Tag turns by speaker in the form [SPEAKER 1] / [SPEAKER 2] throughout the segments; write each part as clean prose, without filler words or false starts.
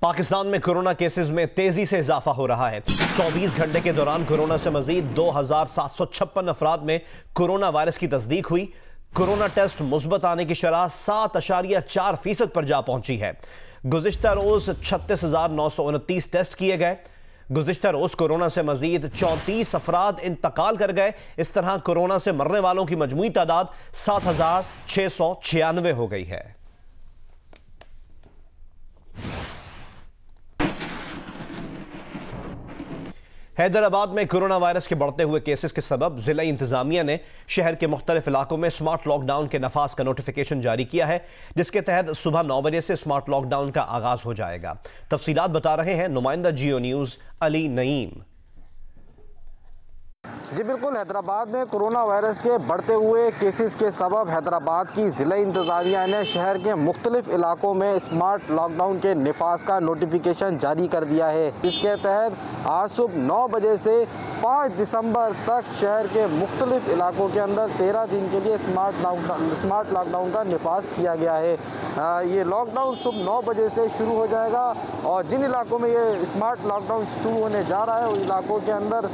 [SPEAKER 1] पाकिस्तान में corona cases में तेजी से इजाफा हो रहा है। 24 घंटे के दौरान कोरोना से मजीद 2756 अफराद में कोरोना वायरस की तस्दीक हुई। कोरोना टेस्ट मुस्बत आने की शरह 7.4% पर जा पहुंची है। गुज़िश्ता रोज 36,929 टेस्ट किए गए। गुज़िश्ता रोज कोरोना से मजीद 34 अफराद इंतकाल कर गए। इस तरह कोरोना से मरने वालों की मजमूई तादाद 7,696 हो गई है। हैदराबाद में कोरोना वायरस के बढ़ते हुए केसेस के सबब जिला इंतजामिया ने शहर के मुख्तलिफ इलाकों में स्मार्ट लॉकडाउन के नफाज का नोटिफिकेशन जारी किया है, जिसके तहत सुबह 9 बजे से स्मार्ट लॉकडाउन का आगाज हो जाएगा। तफसीलात बता रहे हैं नुमाइंदा जियो न्यूज अली नईम।
[SPEAKER 2] जी बिल्कुल, हैदराबाद में कोरोना वायरस के बढ़ते हुए केसेस के सबब हैदराबाद की ज़िला इंतज़ामिया ने शहर के मुख्तलिफ इलाकों में स्मार्ट लॉकडाउन के नफाज का नोटिफिकेशन जारी कर दिया है। इसके तहत आज सुबह 9 बजे से 5 दिसंबर तक शहर के मुख्तलिफ इलाकों के अंदर 13 दिन के लिए स्मार्ट लॉकडाउन का नफाज किया गया है। ये लॉकडाउन सुबह 9 बजे से शुरू हो जाएगा और जिन इलाकों में ये स्मार्ट लॉकडाउन शुरू होने जा रहा है उन इलाकों के अंदर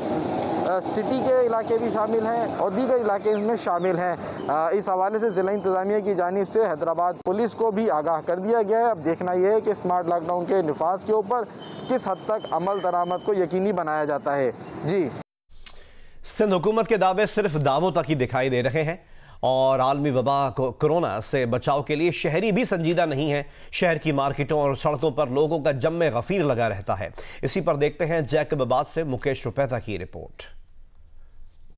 [SPEAKER 2] सिटी के इलाके भी शामिल हैं और दीगर इलाके इसमें शामिल हैं। इस हवाले से ज़िला इंतज़ामिया की जानिब से हैदराबाद पुलिस को भी आगाह कर दिया गया है। अब देखना यह है कि स्मार्ट लॉकडाउन के नफाज के ऊपर किस हद तक अमल दरामद को यकीनी बनाया जाता है। जी,
[SPEAKER 1] सिंध हुकूमत के दावे सिर्फ दावों तक ही दिखाई दे रहे हैं और आलमी वबा कोरोना से बचाव के लिए शहरी भी संजीदा नहीं है। शहर की मार्केटों और सड़कों पर लोगों का जम्मे गफीर लगा रहता है। इसी पर देखते हैं जैकबाबाद से मुकेश रुपैता की रिपोर्ट।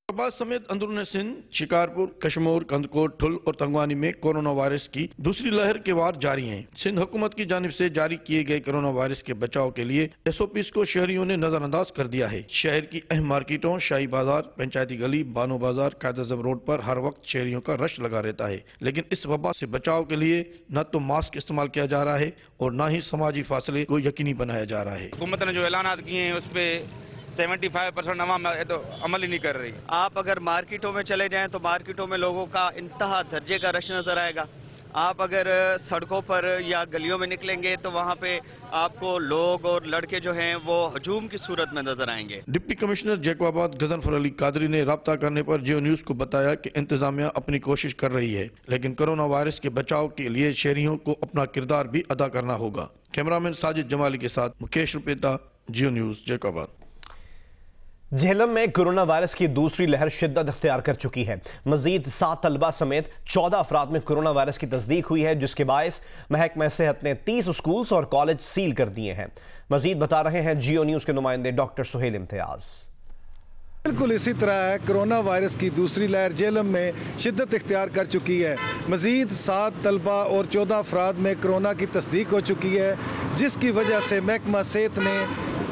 [SPEAKER 3] हैदराबाद समेत अंदरूनी सिंध, शिकारपुर, कशमोर, कंदकोट, ठुल और तंगवानी में कोरोना वायरस की दूसरी लहर के वार जारी हैं। सिंध हुकूमत की जानिब से जारी किए गए कोरोना वायरस के बचाव के लिए SOPs को शहरियों ने नजरअंदाज कर दिया है। शहर की अहम मार्केटों, शाही बाजार, पंचायती गली, बानो बाजार, कायद-ए-आज़म रोड पर हर वक्त शहरियों का रश लगा रहता है। लेकिन इस वबा से बचाव के लिए न तो मास्क इस्तेमाल किया जा रहा है और न ही समाजी फासले को यकीनी बनाया जा रहा है।
[SPEAKER 4] हुकूमत ने जो ऐलान किए हैं उस पर 75% अवाम तो अमल ही नहीं कर रही।
[SPEAKER 5] आप अगर मार्केटों में चले जाएं तो मार्केटों में लोगों का इंतहा दर्जे का रश नजर आएगा। आप अगर सड़कों पर या गलियों में निकलेंगे तो वहां पे आपको लोग और लड़के जो हैं वो हजूम की सूरत में नजर आएंगे।
[SPEAKER 3] डिप्टी कमिश्नर जैकबाबाद गजनफर अली कादरी ने राब्ता करने पर जियो न्यूज को बताया कि इंतजामिया अपनी कोशिश कर रही है, लेकिन कोरोना वायरस के बचाव के लिए शहरियों को अपना किरदार भी अदा करना होगा। कैमरामैन साजिद जमाली के साथ मुकेश रुपेता, जियो न्यूज, जैकबाबाद।
[SPEAKER 1] झेलम में कोरोना वायरस की दूसरी लहर शिद्दत इख्तियार कर चुकी है। मजीद 7 तलबा समेत 14 अफराद में कोरोना वायरस की तस्दीक हुई है, जिसके बायस महकमा सेहत ने 30 स्कूल्स और कॉलेज सील कर दिए हैं। मजीद बता रहे हैं जियो न्यूज के नुमाइंदे डॉक्टर सुहेल इम्तियाज।
[SPEAKER 6] बिल्कुल इसी तरह है, कोरोना वायरस की दूसरी लहर झेलम में शिद्दत इख्तियार कर चुकी है। मजीद 7 तलबा और 14 अफराद में कोरोना की तस्दीक हो चुकी है, जिसकी वजह से महकमा सेहत ने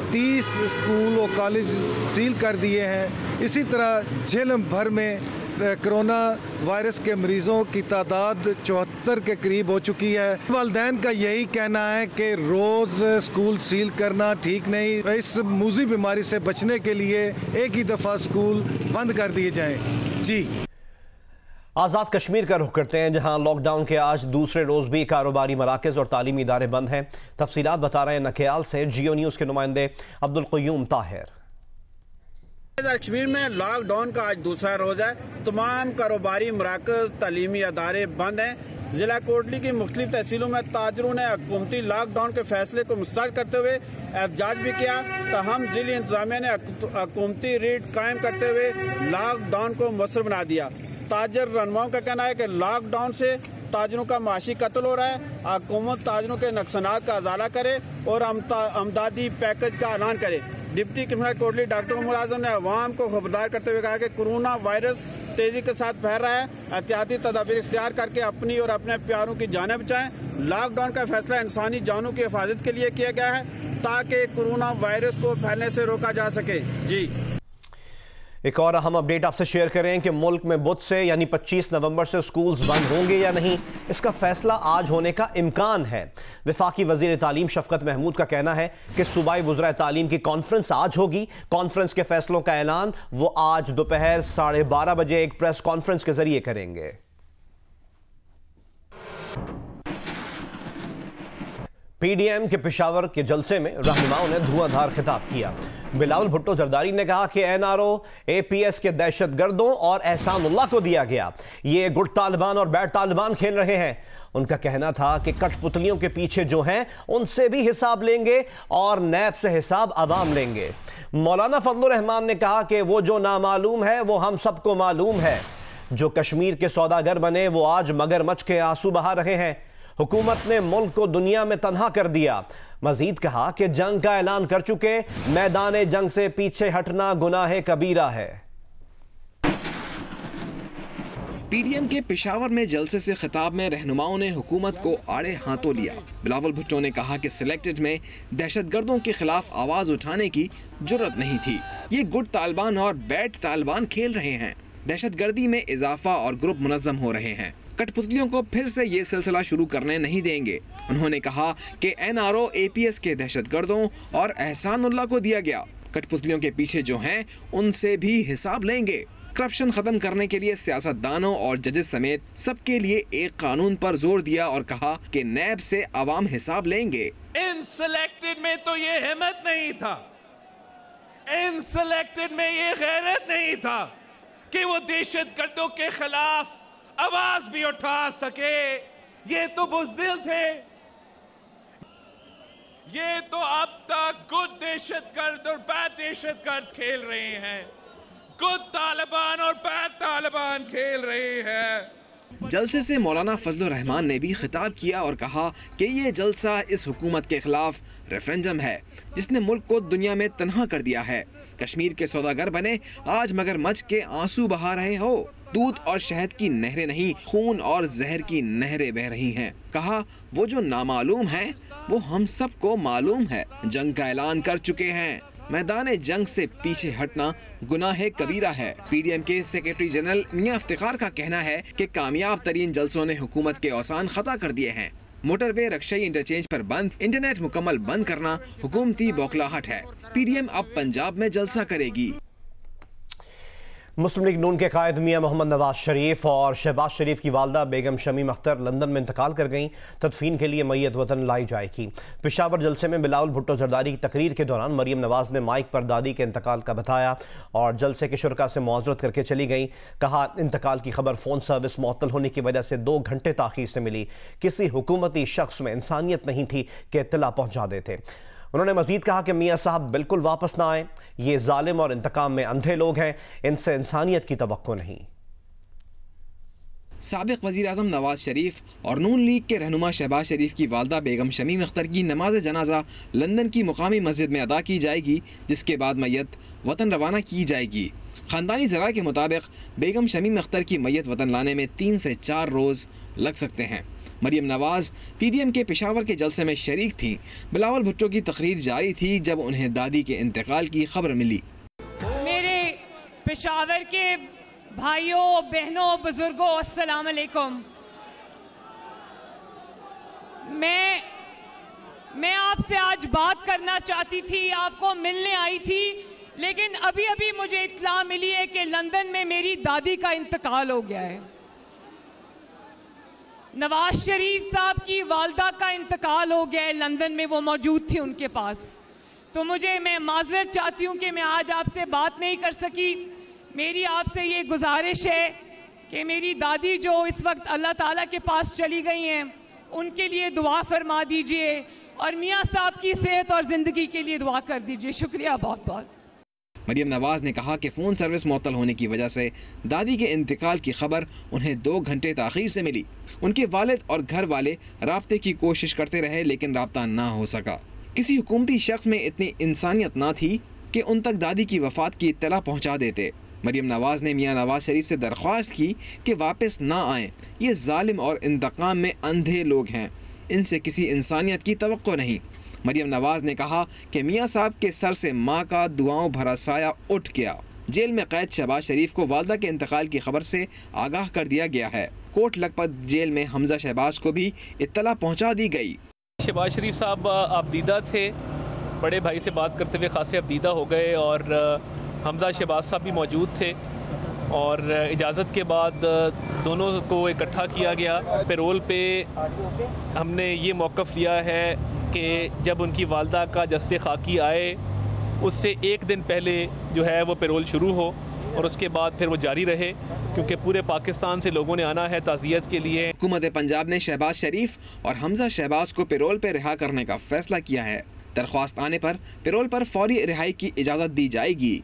[SPEAKER 6] 30 स्कूल और कॉलेज सील कर दिए हैं। इसी तरह झेलम भर में कोरोना वायरस के मरीजों की तादाद 74 के करीब हो चुकी है। वालिदैन का यही कहना है कि रोज़ स्कूल सील करना ठीक नहीं। इस मूजी बीमारी से बचने के लिए एक ही दफ़ा स्कूल बंद कर दिए जाएं। जी,
[SPEAKER 1] आज़ाद कश्मीर का रुख करते हैं, जहां लॉकडाउन के आज दूसरे रोज भी कारोबारी मराकज़ और तालीमी इदारे बंद हैं। तफसीलात बता रहे हैं नकेयाल से जियो न्यूज़ के नुमाइंदे अब्दुल क़य्यूम ताहिर।
[SPEAKER 7] कश्मीर में लॉकडाउन का आज दूसरा रोज है। तमाम कारोबारी मराकज़, तालीमी इदारे बंद हैं। जिला कोटली की मुख्तलिफ तहसीलों में ताजरों ने हुकूमती लॉकडाउन के फैसले को मुस्तरद करते हुए एहतजाज भी किया। तहम जिला इंतजामिया ने हुकूमती रेट कायम करते हुए लॉकडाउन को मुअस्सर बना दिया। ताजर रहनुमाओं का कहना है कि लॉकडाउन से ताजरों का माशी कत्ल हो रहा है। हुकूमत ताजरों के नुकसानात का अजाला करे और अमदादी पैकेज का ऐलान करे। Deputy commissioner Kotli doctor Umar Azam ने अवाम को खबरदार करते हुए कहा कि कोरोना वायरस तेजी के साथ फैल रहा है। एहतियाती तदाबीर इख्तियार करके अपनी और अपने प्यारों की जानें बचाएं। लॉकडाउन का फैसला इंसानी जानों की हिफाजत के लिए किया गया है ताकि कोरोना वायरस को फैलने से रोका जा सके। जी,
[SPEAKER 1] एक और अहम अपडेट आपसे शेयर करें कि मुल्क में बुध से यानी 25 नवंबर से स्कूल्स बंद होंगे या नहीं, इसका फैसला आज होने का इम्कान है। वफाकी वजीर तालीम शफकत महमूद का कहना है कि सूबाई वज़राए तालीम की कॉन्फ्रेंस आज होगी। कॉन्फ्रेंस के फैसलों का ऐलान वो आज दोपहर 12:30 बजे एक प्रेस कॉन्फ्रेंस के जरिए करेंगे। पीडीएम के पेशावर के जलसे में रहनुमाओं ने धुआंधार खिताब किया। बिलावल भुट्टो जरदारी ने कहा कि एनआरओ एपीएस के दहशतगर्दों और एहसानुल्लाह को दिया गया। ये गुड तालिबान और बैड तालिबान खेल रहे हैं। उनका कहना था कि कठपुतलियों के पीछे जो हैं उनसे भी हिसाब लेंगे और नैब से हिसाब अवाम लेंगे। मौलाना फजलुर रहमान ने कहा कि वो जो नामालूम है वो हम सबको मालूम है। जो कश्मीर के सौदागर बने वो आज मगरमच्छ के आंसू बहा रहे हैं। हुकूमत ने मुल्क को दुनिया में तन्हा कर दिया। मजीद कहा कि जंग का ऐलान कर चुके, मैदान जंग से पीछे हटना गुनाह कबीरा है।
[SPEAKER 8] पीडीएम के पेशावर में जलसे से खिताब में रहनुमाओं ने हुकूमत को आड़े हाथों लिया। बिलावल भुट्टो ने कहा कि सिलेक्टेड में दहशतगर्दों के खिलाफ आवाज उठाने की जुर्रत नहीं थी। ये गुड तालिबान और बैड तालिबान खेल रहे हैं। दहशतगर्दी में इजाफा और ग्रुप मुनज़्ज़म हो रहे हैं। कठपुतलियों को फिर से ये सिलसिला शुरू करने नहीं देंगे। उन्होंने कहा कि एनआरओ एपीएस के दहशतगर्दों और एहसानुल्लाह को दिया गया। कठपुतलियों के पीछे जो हैं उनसे भी हिसाब लेंगे। करप्शन खत्म करने के लिए सियासतदानों और जजेस समेत सबके लिए एक कानून पर जोर दिया और कहा कि नैब से अवाम हिसाब लेंगे।
[SPEAKER 9] इन सिलेक्टेड में तो ये हिम्मत नहीं था, इन सिलेक्टेड में ये गैरत नहीं था कि वो दहशतगर्दों के खिलाफ आवाज भी उठा सके। ये तो बुज़दिल थे। ये तो अब तक गुड दहशतगर्द और बैड दहशतगर्द खेल रहे हैं। गुड तालिबान और बैड तालिबान खेल रहे हैं।
[SPEAKER 8] जलसे से मौलाना फजलुर रहमान ने भी खिताब किया और कहा कि ये जलसा इस हुकूमत के खिलाफ रेफरेंडम है जिसने मुल्क को दुनिया में तन्हा कर दिया है। कश्मीर के सौदागर बने आज मगरमच्छ के आंसू बहा रहे हो। दूध और शहद की नहरें नहीं, खून और जहर की नहरें बह रही हैं। कहा वो जो नामालूम है वो हम सबको मालूम है। जंग का ऐलान कर चुके हैं। मैदान जंग से पीछे हटना गुनाह कबीरा है। पीडीएम के सेक्रेटरी जनरल मियां इफ्तिखार का कहना है कि कामयाब तरीन जलसों ने हुकूमत के औसान खता कर दिए हैं। मोटरवे रक्षाई इंटरचेंज पर बंद, इंटरनेट मुकम्मल बंद करना हुकूमती बौखलाहट है। पीडीएम अब पंजाब में जलसा करेगी।
[SPEAKER 1] मुस्लिम लीग नून के कायद मियां मोहम्मद नवाज शरीफ और शहबाज शरीफ की वालदा बेगम शमीम अख्तर लंदन में इंतकाल कर गईं। तदफीन के लिए मैयत वतन लाई जाएगी। पेशावर जलसे में बिलावल भुट्टो जरदारी की तकरीर के दौरान मरियम नवाज ने माइक पर दादी के इंतकाल का बताया और जलसे के शुरका से मुआवजत करके चली गई। कहा इंतकाल की खबर फ़ोन सर्विस मुअत्तल होने की वजह से 2 घंटे ताख़ीर से मिली। किसी हुकूमती शख्स में इंसानियत नहीं थी कि इत्तला पहुँचा देते। उन्होंने मजीद कहा कि मियाँ साहब बिल्कुल वापस ना आए। ये जालिम और इंतकाम में अंधे लोग हैं, इनसे इंसानियत की तवक्को नहीं।
[SPEAKER 8] साबिक वज़ीर आज़म नवाज शरीफ और नून लीग के रहनुमा शहबाज शरीफ की वालदा बेगम शमीम अख्तर की नमाज जनाजा लंदन की मुकामी मस्जिद में अदा की जाएगी, जिसके बाद मैयत वतन रवाना की जाएगी। ख़ानदानी ज़राए के मुताबिक बेगम शमीम अख्तर की मैयत वतन लाने में 3 से 4 रोज़ लग सकते हैं। मरियम नवाज पीडीएम के पेशावर के जलसे में शरीक थी। बिलावल भुट्टो की तकरीर जारी थी जब उन्हें दादी के इंतकाल की खबर मिली।
[SPEAKER 10] मेरे पेशावर के भाइयों, बहनों, बुजुर्गों, अस्सलाम अलैकुम। मैं आपसे आज बात करना चाहती थी, आपको मिलने आई थी, लेकिन अभी अभी मुझे इत्तला मिली है कि लंदन में मेरी दादी का इंतकाल हो गया है। नवाज शरीफ साहब की वालदा का इंतकाल हो गया है, लंदन में वो मौजूद थी उनके पास। तो मैं माजरत चाहती हूँ कि मैं आज आपसे बात नहीं कर सकी। मेरी आपसे ये गुजारिश है कि मेरी दादी जो इस वक्त अल्लाह ताला के पास चली गई हैं, उनके लिए दुआ फरमा दीजिए और मियाँ साहब की सेहत और ज़िंदगी के लिए दुआ कर दीजिए। शुक्रिया बहुत बहुत।
[SPEAKER 8] मरियम नवाज ने कहा कि फ़ोन सर्विस मुअत्तल होने की वजह से दादी के इंतकाल की खबर उन्हें 2 घंटे ताख़ीर से मिली। उनके वालिद और घर वाले राब्ते की कोशिश करते रहे लेकिन राब्ता ना हो सका। किसी हुकूमती शख्स में इतनी इंसानियत ना थी कि उन तक दादी की वफ़ात की इत्तला पहुँचा देते। मरियम नवाज ने मियाँ नवाज शरीफ से दरख्वास्त की कि वापस ना आएँ। ये जालिम और इंतकाम में अंधे लोग हैं, इनसे किसी इंसानियत की तवक्को नहीं। मरियम नवाज ने कहा कि मियाँ साहब के सर से माँ का दुआओं भरा साया उठ गया। जेल में कैद शहबाज शरीफ को वालदा के इंतकाल की खबर से आगाह कर दिया गया है। कोट लखपत जेल में हमजा शहबाज को भी इत्तला पहुँचा दी गई।
[SPEAKER 11] शहबाज शरीफ साहब अबदीदा थे, बड़े भाई से बात करते हुए खासे अबदीदा हो गए और हमजा शहबाज साहब भी मौजूद थे और इजाज़त के बाद दोनों को इकट्ठा किया गया। पेरोल पे हमने ये मौक़िफ़ लिया है कि जब उनकी वालदा का जस्ते खाकी आए उससे एक दिन पहले जो है वो पेरोल शुरू हो और उसके बाद फिर वो जारी रहे, क्योंकि पूरे पाकिस्तान से लोगों ने आना है ताज़ियत के लिए।
[SPEAKER 8] हुकूमत पंजाब ने शहबाज शरीफ और हमजा शहबाज को पेरोल पर रिहा करने का फैसला किया है। दरख्वास्त आने पर पेरोल पर फौरी रिहाई की इजाज़त दी जाएगी।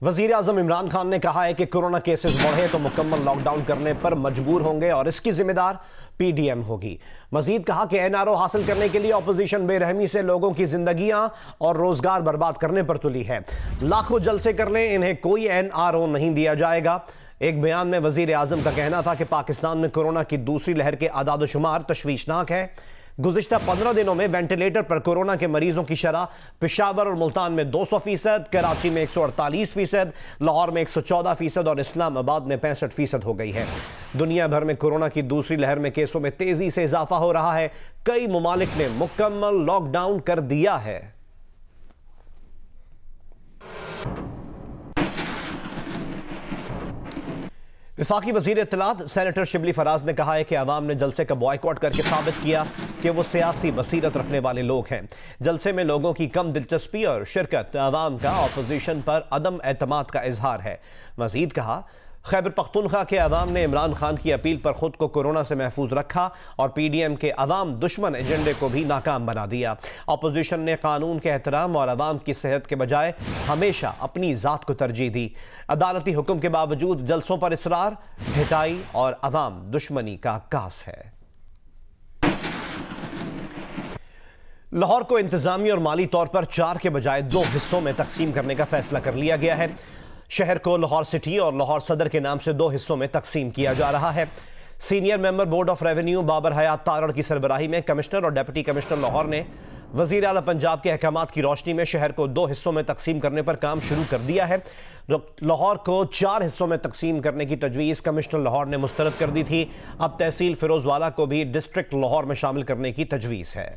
[SPEAKER 1] वज़ीर आज़म इमरान खान ने कहा है कि कोरोना केसेस बढ़े तो मुकम्मल लॉकडाउन करने पर मजबूर होंगे और इसकी जिम्मेदार PDM होगी। मजीद कहा कि NRO हासिल करने के लिए अपोजिशन बेरहमी से लोगों की जिंदगियां और रोजगार बर्बाद करने पर तुली है। लाखों जलसे कर लें, इन्हें कोई NRO नहीं दिया जाएगा। एक बयान में वज़ीर आज़म का कहना था कि पाकिस्तान में कोरोना की दूसरी लहर के आदाद शुमार तशवीशनाक है। गुज़िश्ता 15 दिनों में वेंटिलेटर पर कोरोना के मरीजों की शरह पेशावर और मुल्तान में 200%, कराची में 148%, लाहौर में 114% और इस्लामाबाद में 65% हो गई है। दुनिया भर में कोरोना की दूसरी लहर में केसों में तेजी से इजाफा हो रहा है। कई मुमालिक ने मुकम्मल लॉकडाउन कर दिया है। वफाकी वज़ीर इत्तलात सेनेटर शिबली फराज ने कहा है कि अवाम ने जलसे का बॉयकॉट करके साबित किया कि वो सियासी बसीरत रखने वाले लोग हैं। जलसे में लोगों की कम दिलचस्पी और शिरकत अवाम का अपोजिशन पर अदम एतमाद का इजहार है। मजीद कहा, खैबर पख्तूनख्वा के अवाम ने इमरान खान की अपील पर खुद को कोरोना से महफूज रखा और PDM के अवाम दुश्मन एजेंडे को भी नाकाम बना दिया। अपोजिशन ने कानून के एहतराम और अवाम की सेहत के बजाय हमेशा अपनी ज़ात को तरजीह दी। अदालती हुक्म के बावजूद जलसों पर इसरार, ढिठाई और अवाम दुश्मनी का अक्कास है। लाहौर को इंतजामी और माली तौर पर 4 के बजाय 2 हिस्सों में तकसीम करने का फैसला कर लिया गया है। शहर को लाहौर सिटी और लाहौर सदर के नाम से 2 हिस्सों में तकसीम किया जा रहा है। Senior member board of revenue Babar Hayat Tarar की सरबराही में कमिश्नर और डिप्टी कमिश्नर लाहौर ने वज़ीर आला पंजाब के अहकामात की रोशनी में शहर को 2 हिस्सों में तकसीम करने पर काम शुरू कर दिया है। लाहौर को 4 हिस्सों में तकसीम करने की तजवीज़ कमिश्नर लाहौर ने मुस्तरद कर दी थी। अब तहसील फिरोजवाला को भी डिस्ट्रिक्ट लाहौर में शामिल करने की तजवीज़ है।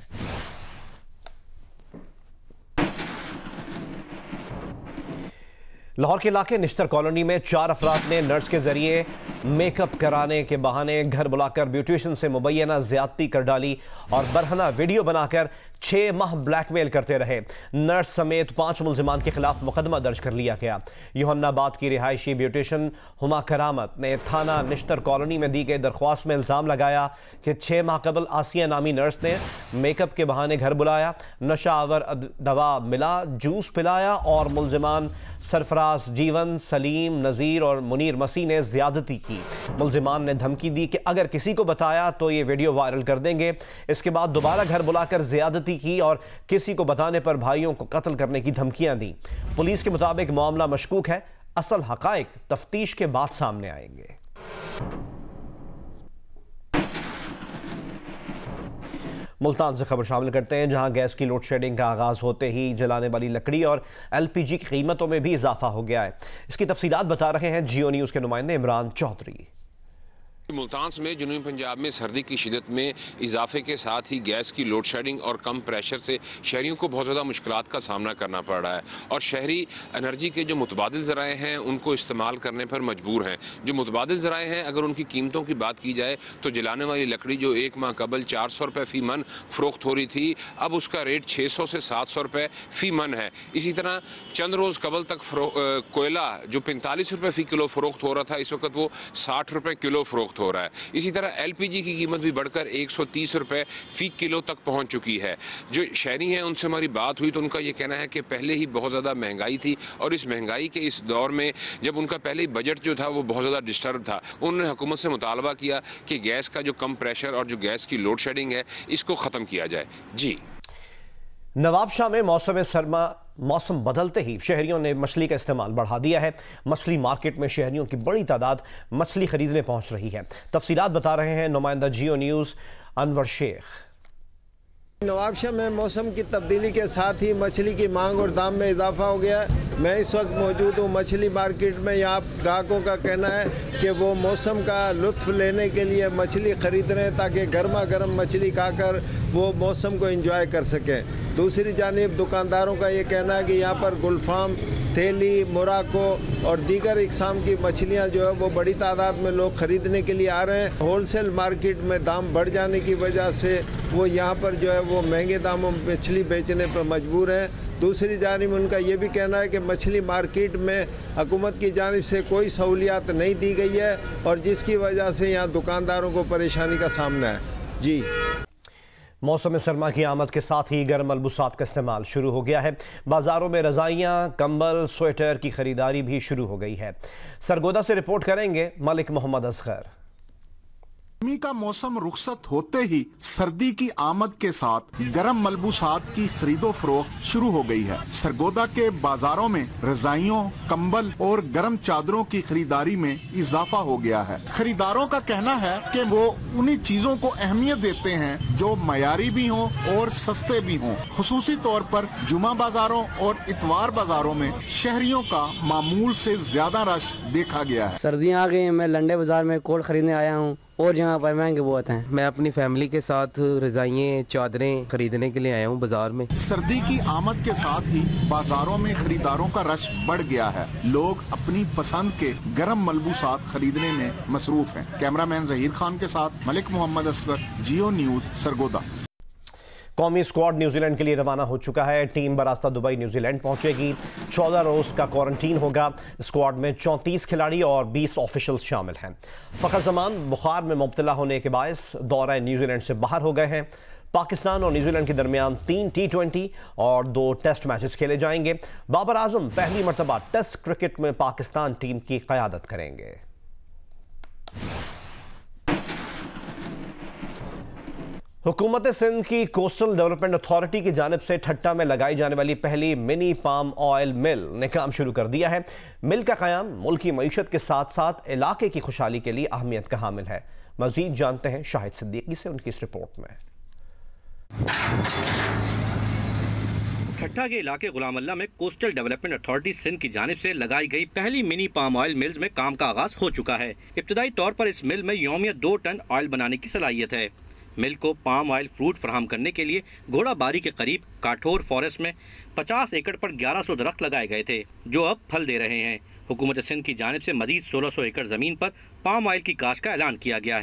[SPEAKER 1] लाहौर के इलाके निश्तर कॉलोनी में 4 अफराद ने नर्स के जरिए मेकअप कराने के बहाने घर बुलाकर ब्यूटिशियन से मुबैना ज्यादती कर डाली और बरहना वीडियो बनाकर 6 माह ब्लैकमेल करते रहे। नर्स समेत 5 मुल्जिमान के खिलाफ मुकदमा दर्ज कर लिया गया। यूहन्नाबाद की रिहायशी ब्यूटिशियन हुमा करामत ने थाना निश्तर कॉलोनी में दी गई दरख्वास्त में इल्ज़ाम लगाया कि 6 माह कबल आसिया नामी नर्स ने मेकअप के बहाने घर बुलाया, नशा आवर दवा मिला, जूस पिलाया और मुल्जिमान सरफराज, जीवन, सलीम, नज़ीर और मुनीर मसीह ने ज्यादती की। मुल्जिमान ने धमकी दी कि अगर किसी को बताया तो ये वीडियो वायरल कर देंगे। इसके बाद दोबारा घर बुलाकर ज्यादती की और किसी को बताने पर भाइयों को कत्ल करने की धमकियां दी। पुलिस के मुताबिक मामला मशकूक है। असल हकाइक तफ्तीश के बाद सामने आएंगे। मुल्तान से खबर शामिल करते हैं, जहां गैस की लोड शेडिंग का आगाज होते ही जलाने वाली लकड़ी और LPG की कीमतों में भी इजाफा हो गया है। इसकी तफसीलात बता रहे हैं जियो न्यूज़ के नुमाइंदे इमरान चौधरी।
[SPEAKER 12] मुल्तान में जनूबी पंजाब में सर्दी की शिदत में इजाफे के साथ ही गैस की लोड शेडिंग और कम प्रेशर से शहरियों को बहुत ज़्यादा मुश्किलात का सामना करना पड़ रहा है और शहरी एनर्जी के जो मुतबादिल ज़राए हैं उनको इस्तेमाल करने पर मजबूर हैं। जो मुतबादिल ज़राए हैं, अगर उनकी कीमतों की बात की जाए तो जलाने वाली लकड़ी जो 1 माह कबल 400 रुपये फ़ी मन फ़रोख्त हो रही थी, अब उसका रेट 600 से 700 रुपये फ़ी मन है। इसी तरह चंद रोज़ कबल तक कोयला जो 45 रुपये फ़ी किलो फ़रोख्त हो रहा था, इस वक्त वो 60 रुपये किलो फ़रोख्त हो रहा है। इसी तरह LPG की कीमत भी बढ़कर 130 रुपये फ़ी किलो तक पहुंच चुकी है। जो शहरी हैं उनसे हमारी बात हुई तो उनका ये कहना है कि पहले ही बहुत ज़्यादा महंगाई थी और इस महंगाई के इस दौर में जब उनका पहले ही बजट जो था वो बहुत ज़्यादा डिस्टर्ब था, उन्होंने हुकूमत से मुतालबा किया कि गैस का जो कम प्रेशर और जो गैस की लोड शेडिंग है इसको ख़त्म किया जाए। जी,
[SPEAKER 1] नवाबशाह में मौसम बदलते ही शहरियों ने मछली का इस्तेमाल बढ़ा दिया है। मछली मार्केट में शहरियों की बड़ी तादाद मछली खरीदने पहुंच रही है। तफसीलात बता रहे हैं नुमाइंदा जियो न्यूज़ अनवर शेख।
[SPEAKER 13] नवाबशाह में मौसम की तब्दीली के साथ ही मछली की मांग और दाम में इजाफा हो गया है। मैं इस वक्त मौजूद हूँ मछली मार्केट में। यहाँ ग्राहकों का कहना है कि वो मौसम का लुत्फ़ लेने के लिए मछली ख़रीद रहे हैं ताकि गर्मा गर्म मछली खाकर वो मौसम को एंजॉय कर सकें। दूसरी जानिब दुकानदारों का ये कहना है कि यहाँ पर गुलफाम थेली, मोराको और दीगर इकसाम की मछलियाँ जो है वो बड़ी तादाद में लोग ख़रीदने के लिए आ रहे हैं। होलसेल मार्केट में दाम बढ़ जाने की वजह से वो यहाँ पर जो है वो महंगे दामों में मछली बेचने पर मजबूर हैं। दूसरी जानिब उनका ये भी कहना है कि मछली मार्केट में हुकूमत की जानिब से कोई सहूलियात नहीं दी गई है और जिसकी वजह से यहाँ दुकानदारों को परेशानी का सामना है। जी,
[SPEAKER 1] मौसम सरमा की आमद के साथ ही गर्म मलबूसात का इस्तेमाल शुरू हो गया है। बाजारों में रजाइयाँ, कंबल, स्वेटर की खरीदारी भी शुरू हो गई है। सरगोदा से रिपोर्ट करेंगे मलिक मोहम्मद असगर।
[SPEAKER 14] गर्मी का मौसम रुखसत होते ही सर्दी की आमद के साथ गर्म मलबूसात की खरीदो फरोख्त शुरू हो गई है। सरगोदा के बाजारों में रजाइयों, कंबल और गर्म चादरों की खरीदारी में इजाफा हो गया है। खरीदारों का कहना है कि वो उन्हीं चीजों को अहमियत देते हैं जो मयारी भी हों और सस्ते भी हों। खुसूसी तौर पर जुमा बाजारों और इतवार बाजारों में शहरियों का मामूल से ज्यादा रश देखा गया है।
[SPEAKER 15] सर्दियाँ आ गई, मैं लंडे बाजार में कोट खरीदने आया हूँ और यहाँ पर महंगे बहुत हैं। मैं अपनी फैमिली के साथ रजाइयाँ, चादरें खरीदने के लिए आया हूँ बाजार में।
[SPEAKER 14] सर्दी की आमद के साथ ही बाजारों में खरीदारों का रश बढ़ गया है। लोग अपनी पसंद के गर्म मलबूसात खरीदने में मसरूफ हैं। कैमरामैन जहीर खान के साथ मलिक मोहम्मद असगर, जियो न्यूज, सरगोदा।
[SPEAKER 1] कौमी स्क्वाड न्यूजीलैंड के लिए रवाना हो चुका है। टीम बरास्ता दुबई न्यूजीलैंड पहुंचेगी। 14 रोज का क्वारंटीन होगा। स्क्वाड में 34 खिलाड़ी और 20 ऑफिशियल शामिल हैं। फखर जमान बुखार में मुब्तला होने के बायस दौरा न्यूजीलैंड से बाहर हो गए हैं। पाकिस्तान और न्यूजीलैंड के दरमियान 3 T20 और 2 टेस्ट मैचेस खेले जाएंगे। बाबर आजम पहली मरतबा टेस्ट क्रिकेट में पाकिस्तान टीम की क़यादत करेंगे। हुकूमत सिंध की कोस्टल डेवलपमेंट अथॉरिटी की जानिब से ठट्टा में लगाई जाने वाली पहली मिनी पाम ऑयल मिल ने काम शुरू कर दिया है। मिल का क़याम मुल्क की मईशत के साथ साथ इलाके की खुशहाली के लिए अहमियत का हामिल है। मजीद जानते हैं शाहिद सिद्दीकी से उनकी इस रिपोर्ट में।
[SPEAKER 16] ठट्टा के इलाके गुलाम अल्लाह में कोस्टल डेवलपमेंट अथॉरिटी सिंध की जानिब से लगाई गई पहली मिनी पाम ऑयल मिल्स में काम का आगाज हो चुका है। इब्तदाई तौर पर इस मिल में यौमिया 2 टन ऑयल बनाने की सलाहियत है। मिल को पाम ऑयल फ्रूट फराहम करने के लिए घोड़ाबारी के करीब काठोर फॉरेस्ट में 50 एकड़ पर 1100 दरख्त लगाए गए थे जो अब फल दे रहे हैं। हुकूमत सिंध की जानिब से मजीद 1600 एकड़ ज़मीन पर पाम ऑयल की काश्त का ऐलान किया गया